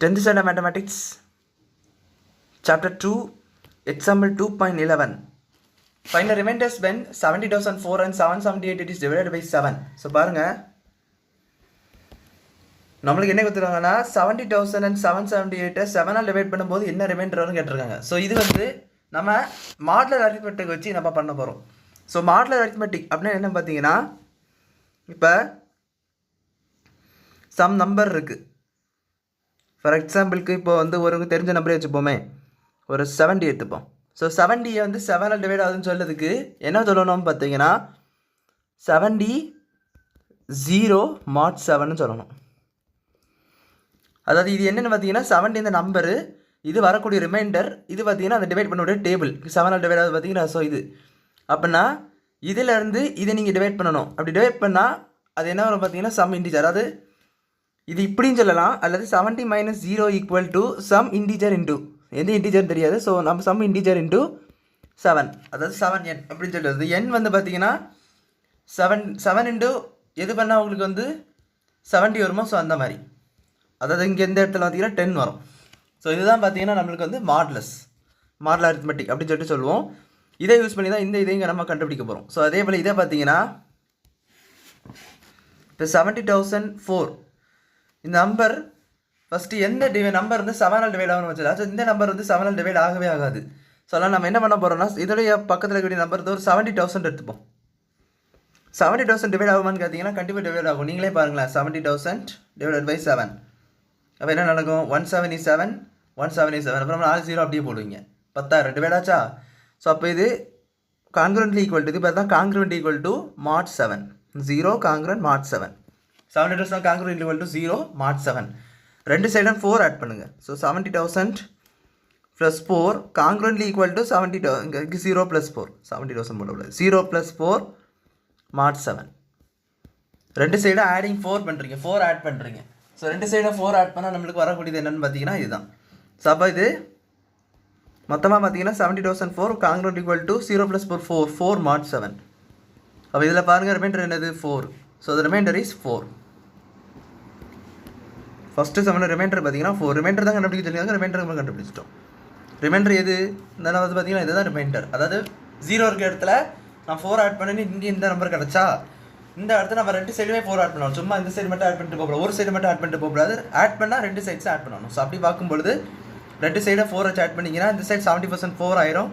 10th standard mathematics chapter 2 example 2.11 find the remainders when 70,004 and 778 it is divided by 7. So பாருங்க நம்மளுக்கு என்ன கொடுத்துருக்காங்கன்னா 70,000 and 778 7ஆல் divide பண்ணும்போது என்ன ரிமைண்டர் வரும்னு கேட்டிருக்காங்க. ஸோ இது வந்து நம்ம மாடுலர் அரித்மெட்டிக் வச்சு நம்ம பண்ண போகிறோம். ஸோ மாடுலர் அரித்மெட்டிக் அப்படின்னா என்ன பார்த்தீங்கன்னா, இப்போ சம் நம்பர் இருக்குது. ஃபார் எக்ஸாம்பிளுக்கு இப்போ வந்து ஒரு தெரிஞ்ச நம்பரே வச்சுப்போமே, ஒரு 70 எடுத்துப்போம். ஸோ 70 வந்து 7ஆல் டிவைட் ஆகுதுன்னு சொல்லதுக்கு என்ன சொல்லணும்னு பார்த்தீங்கன்னா 70 0 mod 7ன்னு சொல்லணும். அதாவது இது என்னென்னு பார்த்தீங்கன்னா 70 இந்த நம்பரு, இது வரக்கூடிய ரிமைண்டர், இது பார்த்தீங்கன்னா அந்த டிவைட் பண்ணக்கூடிய டேபிள் 7ஆல் டிவைட் ஆகுது பார்த்தீங்கன்னா. ஸோ இது அப்படின்னா இதிலேருந்து இதை நீங்கள் டிவைட் பண்ணணும். அப்படி டிவைட் பண்ணால் அது என்ன வரும் பார்த்தீங்கன்னா சம் இன்டிஜர். அதாவது இது இப்படின்னு சொல்லலாம், அல்லது 70 - 0 equal to some integer into எந்த இன்டிஜர்னு தெரியாது. ஸோ நம்ம சம் இன்டிஜர் இன்டூ 7, அதாவது 7n அப்படின்னு சொல்லிட்டு என் வந்து பார்த்தீங்கன்னா 7 இன்டூ எது பண்ணால் உங்களுக்கு வந்து 70 வருமோ. ஸோ அந்த மாதிரி, அதாவது இங்கே எந்த இடத்துல பார்த்தீங்கன்னா 10 வரும். ஸோ இதுதான் பார்த்தீங்கன்னா நம்மளுக்கு வந்து மாடுலர் அரித்மெட்டிக் அப்படின்னு சொல்லிட்டு சொல்லுவோம். இதை யூஸ் பண்ணி தான் இதைங்க நம்ம கண்டுபிடிக்க போகிறோம். ஸோ அதே போல் இதை பார்த்தீங்கன்னா இப்போ 70,004 இந்த நம்பர் ஃபஸ்ட்டு எந்த நம்பர் வந்து 7ஆல் டிவைட் ஆகணும்னு வச்சதா. ஸோ இந்த நம்பர் வந்து 7ஆல் டிவைட் ஆகவே ஆகாது. ஸோ அதனால் நம்ம என்ன பண்ண போகிறோம்னா இதோடைய பக்கத்தில் இருக்கக்கூடிய நம்பர் ஒரு 70,000 எடுத்துப்போம். 70,000 டிவைட் ஆகுமான்னு பார்த்தீங்கன்னா கண்டிப்பாக டிவைட் ஆகும். நீங்களே பாருங்களேன், 70,000 டிவைட் பை 7 அப்போ என்ன நடக்கும், 177 177 அப்புறம் 40 அப்படியே போடுவீங்க, 10,000 டிவைட் ஆச்சா. ஸோ அப்போ இது கான்க்ரூவன்ட்லி ஈக்குவல் டு, இது பார்த்தா congruent equal to mod 7 0 congruent mod 7 70,000 congruent equal to 0 mod 7. ரெண்டு சைடும் 4 ஆட் பண்ணுங்கள். ஸோ 70,000 ப்ளஸ் 4 கான்க்ரூவன்ட்லி ஈக்குவல் டு 70,000 இங்கே 0 ப்ளஸ் 4 70,000 போடக்கூடாது 0 ப்ளஸ் 4 mod 7. ரெண்டு சைடும் ஆடிங் 4 பண்ணுறீங்க, 4 ஆட் பண்ணுறீங்க. ஸோ ரெண்டு சைடும் 4 ஆட் பண்ணால் நம்மளுக்கு வரக்கூடியது என்னென்னு பார்த்தீங்கன்னா இதுதான். ஸோ அப்போ இது மொத்தமாக பார்த்தீங்கன்னா 70,004 congruent equal to 0 plus 4 mod 7. அப்போ இதில் பாருங்கள் ரிமைண்டர் என்னது 4. So the reminder is 4. First seven reminder பார்த்தீங்கன்னா 4. ரிமைண்டர் தான் கண்டுபிடிக்க சொல்லியிருக்காங்க, ரிமைண்டர் நம்ம கண்டுபிடிச்சிட்டோம். ரிமைண்டர் எது இந்த வந்து பார்த்தீங்கன்னா இதுதான் ரிமைண்டர். அதாவது 0 இருக்க இடத்துல நான் 4 ஆட் பண்ணி இங்கே இந்த நம்பர் கிடச்சா, இந்த இடத்துல நம்ம ரெண்டு சைடுமே 4 ஆட் பண்ணணும். சும்மா இந்த சைடு மட்டும் ஆட் பண்ணிட்டு போகக்கூடாது, ஒரு சைடு மட்டும் ஆட் பண்ணிட்டு போகக்கூடாது. ஆட் பண்ணால் ரெண்டு சைட்ஸ் ஆட் பண்ணணும். ஸோ அப்படி பார்க்கும்பொழுது ரெண்டு சைடை 4 வச்சு ஆட் பண்ணிங்கன்னா இந்த சைடு 70% 4 ஆயிரும்,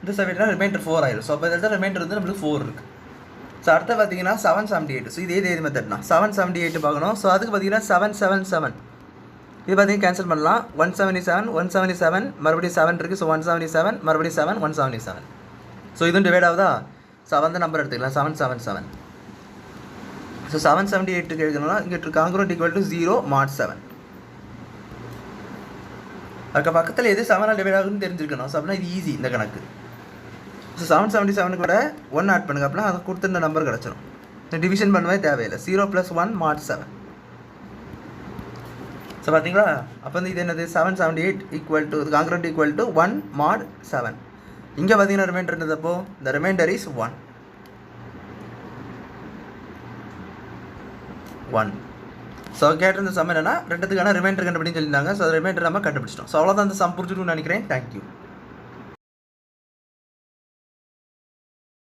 இந்த சைடுனா ரிமைண்டர் 4 ஆயிரும். ஸோ அப்போ இந்த இடத்துல ரிமைண்டர் வந்து நம்மளுக்கு 4 இருக்குது. ஸோ அடுத்து பார்த்தீங்கன்னா 778. ஸோ இதே மெத்தட்னா 778 பார்க்கணும். ஸோ அதுக்கு பார்த்தீங்கன்னா 777 இது பார்த்தீங்கன்னா கேன்சல் பண்ணலாம். 177 மறுபடியும் 7 இருக்குது. ஸோ 177 மறுபடியும் 7 177. ஸோ இதுவும் டிவைட் ஆகுதா. ஸோ அந்த நம்பர் எடுத்துக்கலாம் 777. ஸோ 778 எழுதணும்னா இங்கே கான்க்ரூவன்ட் ஈக்குவல் டு 0 mod 7. அதுக்கு பக்கத்தில் எது 7ஆல் டிவைட் ஆகுதுன்னு தெரிஞ்சிருக்கணும். ஸோ அப்படின்னா இது ஈஸி இந்த கணக்கு. ஸோ 777 கூட 1 ஆட் பண்ணுங்க, அப்படின்னா அதை கொடுத்துருந்த நம்பர் கிடச்சிடும். இந்த டிவிஷன் பண்ணவே தேவையில்லை. 0 + 1 mod 7. ஸோ பார்த்தீங்களா, அப்போ வந்து இது என்னது 778 equal to congruent equal to 1 mod 7. இங்கே பார்த்தீங்கன்னா ரிமைண்டர் இருந்ததப்போ இந்த ரிமைண்டர் இஸ் 1. ஸோ கேட்டிருந்த சம் என்னன்னா ரெண்டுத்துக்கான ரிமைண்டர் கண்டுபிடின்னு சொல்லியிருந்தாங்க. ஸோ ரிமைண்டர் நம்ம கண்டுபிடிச்சிட்டோம். ஸோ அவ்வளோதான் அந்த சம் புரிஞ்சுக்கணும்னு நினைக்கிறேன். தேங்க்யூ.